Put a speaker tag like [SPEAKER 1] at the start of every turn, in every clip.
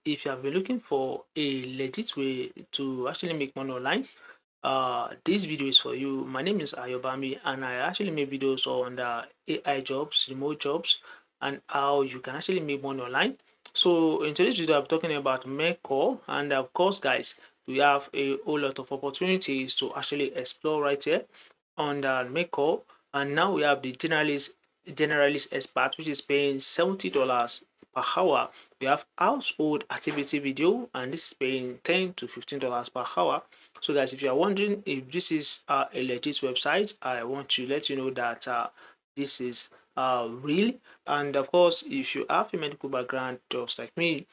[SPEAKER 1] if you have been looking for a legit way to actually make money online, this video is for you. My name is Ayobami, and I actually make videos on the AI jobs, remote jobs, and how you can actually make money online. So in today's video, I'm talking about Mercor, and of course, guys, we have a whole lot of opportunities to actually explore right here on the Mercor. And now we have the generalist expert, which is paying $70 per hour. We have household activity video, and this is paying $10 to $15 per hour. So guys, if you are wondering if this is a legit website, I want to let you know that this is real. And of course, if you have a medical background just like me,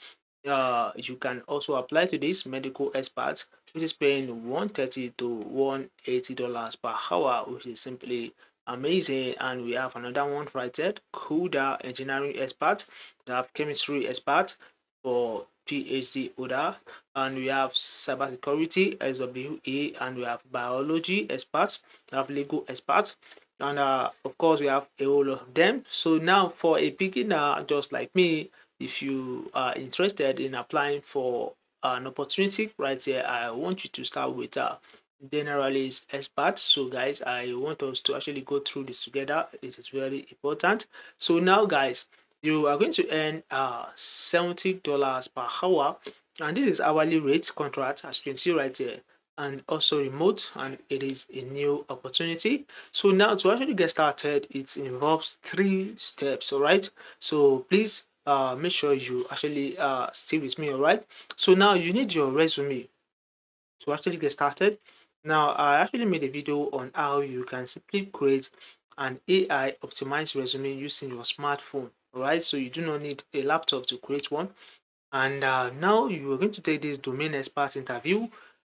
[SPEAKER 1] you can also apply to this medical expert, which is paying $130 to $180 per hour, which is simply amazing. And we have another one right there, CUDA engineering expert, we have chemistry expert for PhD holder, and we have cybersecurity SWA, and we have biology experts, we have legal experts, and of course we have a whole lot of them. So now for a beginner just like me, if you are interested in applying for an opportunity right here, I want you to start with generalist expert. So guys, I want us to actually go through this together. It is very important. So now guys, you are going to earn $70 per hour, and this is hourly rate contract, as you can see right here, and also remote, and it is a new opportunity. So now to actually get started, it involves 3 steps. All right, so please make sure you actually stay with me. All right, so now you need your resume to actually get started. Now, I actually made a video on how you can simply create an AI optimized resume using your smartphone. All right, so you do not need a laptop to create one. And now you are going to take this domain expert interview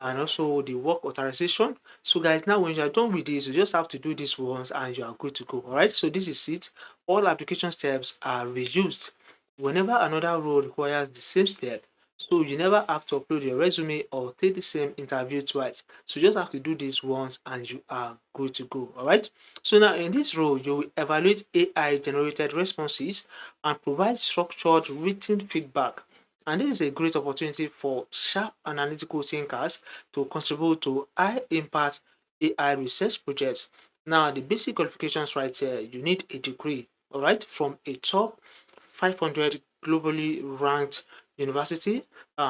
[SPEAKER 1] and also the work authorization. So guys, now when you are done with this, you just have to do this once and you are good to go. All right, so this is it. All application steps are reused whenever another role requires the same step. So you never have to upload your resume or take the same interview twice. So you just have to do this once and you are good to go. All right, so now in this role, you will evaluate AI generated responses and provide structured written feedback, and this is a great opportunity for sharp analytical thinkers to contribute to high impact AI research projects. Now, the basic qualifications right here, you need a degree, all right, from a top 500 globally ranked university,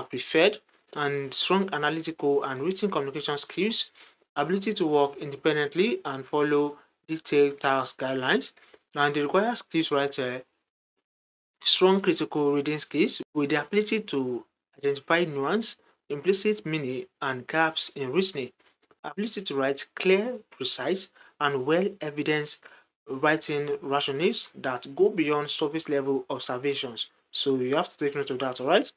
[SPEAKER 1] preferred, and strong analytical and written communication skills, ability to work independently and follow detailed task guidelines. And the required skills right here: strong critical reading skills with the ability to identify nuance, implicit meaning, and gaps in reasoning, ability to write clear, precise, and well evidenced writing rationales that go beyond surface level observations. So you have to take note of that, all right?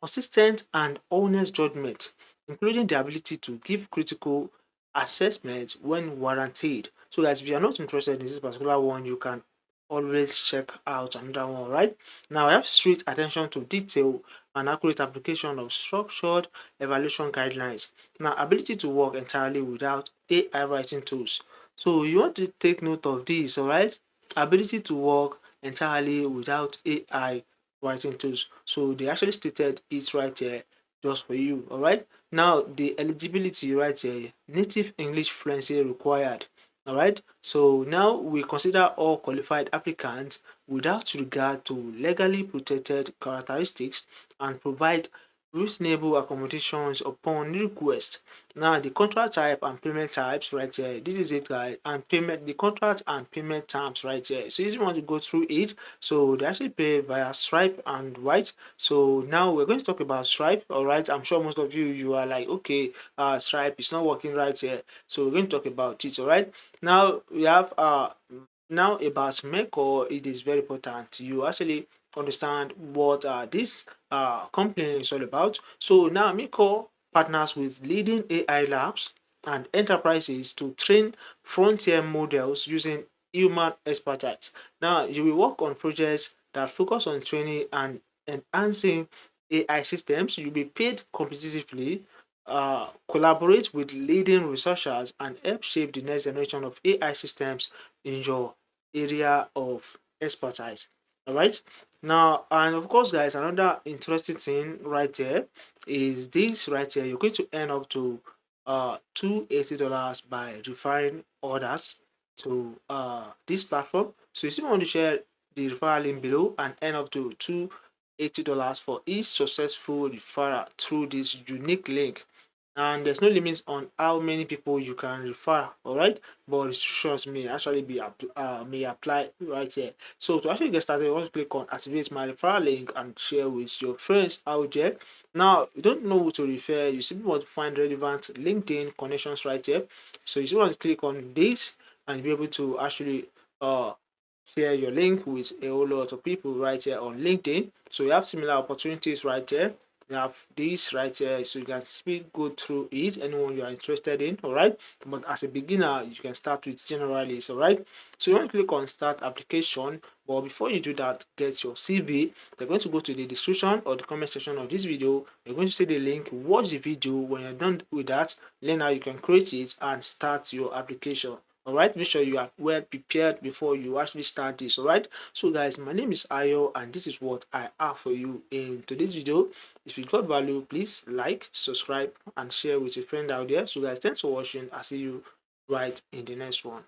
[SPEAKER 1] Consistent and honest judgment, including the ability to give critical assessment when warranted. So, guys, if you are not interested in this particular one, you can always check out another one, right? Now, I have strict attention to detail and accurate application of structured evaluation guidelines. Now, ability to work entirely without AI writing tools. So, you want to take note of this, all right? Ability to work entirely without AI writing tools. So they actually stated it right here just for you. All right. Now the eligibility right here, native English fluency required. All right. So now we consider all qualified applicants without regard to legally protected characteristics and provide reasonable accommodations upon request. Now the contract type and payment types right here. This is it, guys. And payment, the contract and payment terms right here. So if you want to go through it, so they actually pay via Stripe and White. So now we're going to talk about Stripe. All right, I'm sure most of you are like, okay, Stripe is not working right here. So we're going to talk about it. All right. Now we have now about Mercor. It is very important you actually understand what this company is all about. So now Mercor partners with leading AI labs and enterprises to train frontier models using human expertise. Now, you will work on projects that focus on training and enhancing AI systems. You'll be paid competitively, collaborate with leading researchers, and help shape the next generation of AI systems in your area of expertise. All right. Now, and of course, guys, another interesting thing right there is this right here. You're going to earn up to $280 by referring others to this platform. So you still want to share the referral link below and earn up to $280 for each successful referral through this unique link. And there's no limits on how many people you can refer, all right, but restrictions may actually be may apply right here. So to actually get started, you want to click on activate my referral link and share with your friends out there. Now you don't know who to refer, you simply want to find relevant LinkedIn connections right here. So you just want to click on this and be able to actually share your link with a whole lot of people right here on LinkedIn. So you have similar opportunities right there. You have this right here, so you can speak go through it, anyone you are interested in, all right. But as a beginner, you can start with generalist, all right. So you want to click on start application, but before you do that, get your CV. You're going to go to the description or the comment section of this video. You're going to see the link, watch the video. When you're done with that, learn how you can create it and start your application. All right, make sure you are well prepared before you actually start this. All right, so guys, my name is Ayo and this is what I have for you in today's video. If you got value, please like, subscribe and share with your friend out there. So guys, thanks for watching. I'll see you right in the next one.